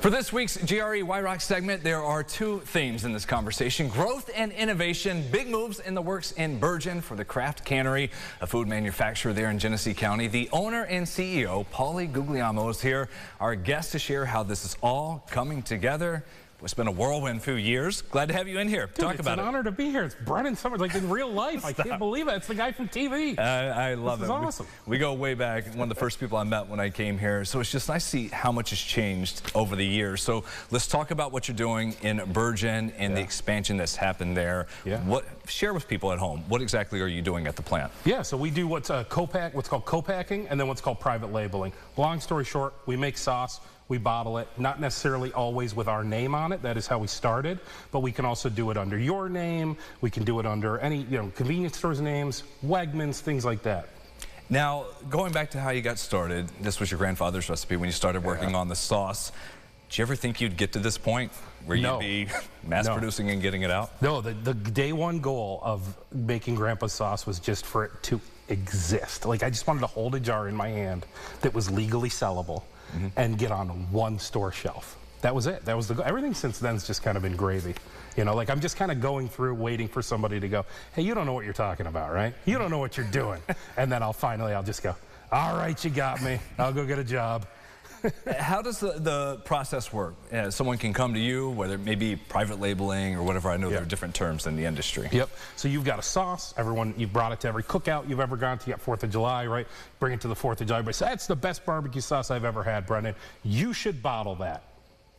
For this week's GRE Why ROC segment, there are two themes in this conversation: growth and innovation. Big moves in the works in Bergen for the Craft Cannery, a food manufacturer there in Genesee County. The owner and CEO, Paulie Guglielmo, is here, our guest, to share how this is all coming together. It's been a whirlwind few years. Glad to have you in here. Talk about it. It's an honor to be here. It's Brennan Summers, like in real life. I can't believe it. It's the guy from TV. I love it. This is awesome. We go way back. One of the first people I met when I came here. So it's just nice to see how much has changed over the years. So let's talk about what you're doing in Bergen and the expansion that's happened there. Share with people at home, what exactly are you doing at the plant? Yeah, so we do what's called co-packing, and then what's called private labeling. Long story short, we make sauce. We bottle it, not necessarily always with our name on it. That is how we started, but we can also do it under your name. We can do it under any, convenience stores' names, Wegmans, things like that. Now, going back to how you got started, this was your grandfather's recipe when you started working on the sauce. Did you ever think you'd get to this point where you'd be mass producing and getting it out? No, the day one goal of making Grandpa's sauce was just for it to exist. Like, I just wanted to hold a jar in my hand that was legally sellable and get on one store shelf. That was it. That was the goal. Everything since then's just kind of been gravy. Like I'm just kind of going through waiting for somebody to go, hey, you don't know what you're talking about, right? You don't know what you're doing. And then I'll just go, all right, you got me. I'll go get a job. How does the process work? Someone can come to you, whether it may be private labeling or whatever. I know there are different terms in the industry. Yep. So you've got a sauce. You've brought it to every cookout you've ever gone to. You got 4th of July, right? Bring it to the 4th of July. Everybody says, that's the best barbecue sauce I've ever had, Brendan. You should bottle that.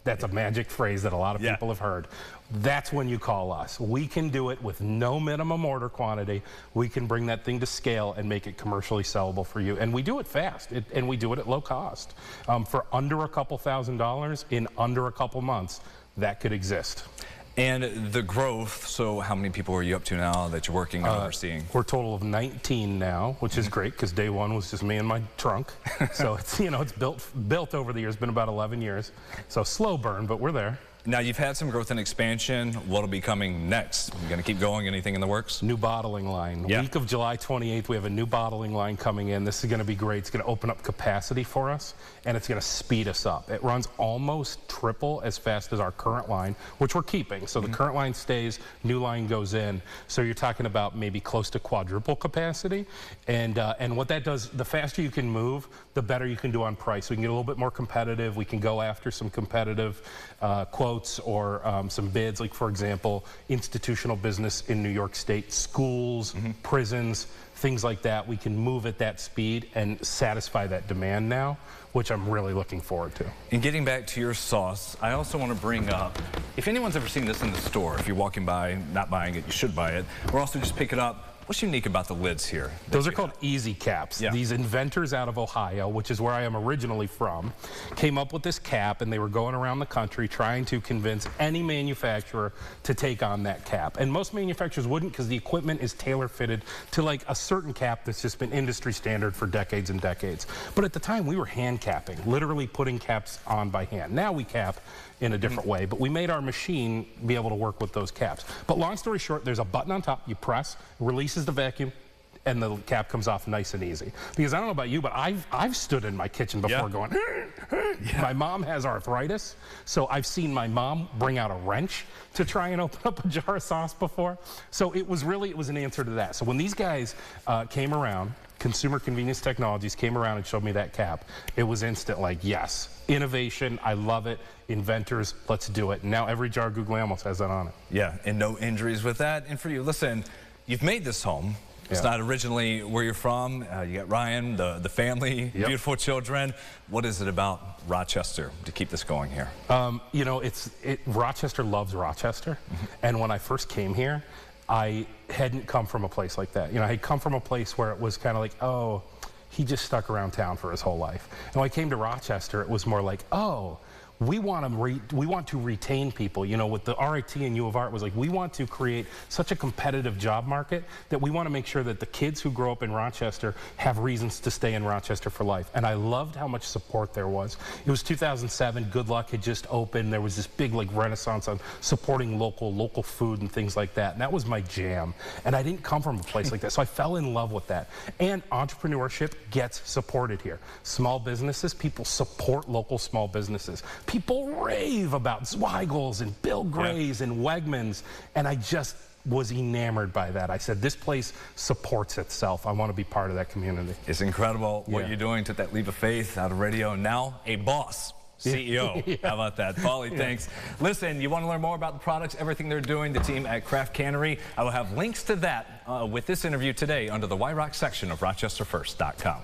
That's a magic phrase that a lot of people have heard. That's when you call us. We can do it with no minimum order quantity. We can bring that thing to scale and make it commercially sellable for you. And we do it fast, and we do it at low cost. For under a couple $1,000s in under a couple months, that could exist. And the growth, so how many people are you up to now that you're working and overseeing? We're a total of 19 now, which is great because day one was just me and my trunk. So it's, it's built over the years, been about 11 years. So slow burn, but we're there. Now, you've had some growth and expansion. What'll be coming next? You going to keep going? Anything in the works? New bottling line. Week of July 28th, we have a new bottling line coming in. This is going to be great. It's going to open up capacity for us, and it's going to speed us up. It runs almost triple as fast as our current line, which we're keeping. So the current line stays, new line goes in. So you're talking about maybe close to quadruple capacity. And what that does, the faster you can move, the better you can do on price. We can get a little bit more competitive. We can go after some competitive quotes or some bids, like, for example, institutional business in New York State, schools, prisons, things like that. We can move at that speed and satisfy that demand now, which I'm really looking forward to. And getting back to your sauce, I also want to bring up, if anyone's ever seen this in the store, if you're walking by, not buying it, you should buy it, or also just pick it up. What's unique about the lids here? Those are called easy caps. These inventors out of Ohio, which is where I am originally from, came up with this cap, and they were going around the country trying to convince any manufacturer to take on that cap. And most manufacturers wouldn't, because the equipment is tailor-fitted to like a certain cap that's just been industry standard for decades and decades. But at the time, we were hand capping, literally putting caps on by hand. Now we cap in a different way, but we made our machine be able to work with those caps. But long story short, there's a button on top, you press, releases the vacuum, and the cap comes off nice and easy. Because I don't know about you, but I've stood in my kitchen before going, My mom has arthritis, so I've seen my mom bring out a wrench to try and open up a jar of sauce before. So it was an answer to that. So when these guys came around, Consumer Convenience Technologies came around and showed me that cap, it was instant, like, yes, innovation, I love it, inventors, let's do it. And now every jar Guglielmo has that on it. Yeah, and no injuries with that. And for you, listen, you've made this home. It's not originally where you're from. You got Ryan, the family, beautiful children. What is it about Rochester to keep this going here? Rochester loves Rochester. And when I first came here, I hadn't come from a place like that. I had come from a place where it was kind of like, oh, he just stuck around town for his whole life. And when I came to Rochester, it was more like, oh, we want to retain people. With the RIT and U of R, it was like, we want to create such a competitive job market that we want to make sure that the kids who grow up in Rochester have reasons to stay in Rochester for life. And I loved how much support there was. It was 2007, Good Luck had just opened. There was this big renaissance on supporting local food and things like that. And that was my jam. And I didn't come from a place like that. So I fell in love with that. And entrepreneurship gets supported here. Small businesses, people support local small businesses. people rave about Zweigel's and Bill Gray's and Wegmans, and I just was enamored by that. I said, this place supports itself. I want to be part of that community. It's incredible what you're doing. Took that leap of faith out of radio, and now a boss. CEO. How about that? Paulie, thanks. Listen, you want to learn more about the products, everything they're doing, the team at Craft Cannery? I will have links to that with this interview today under the Why Rock section of RochesterFirst.com.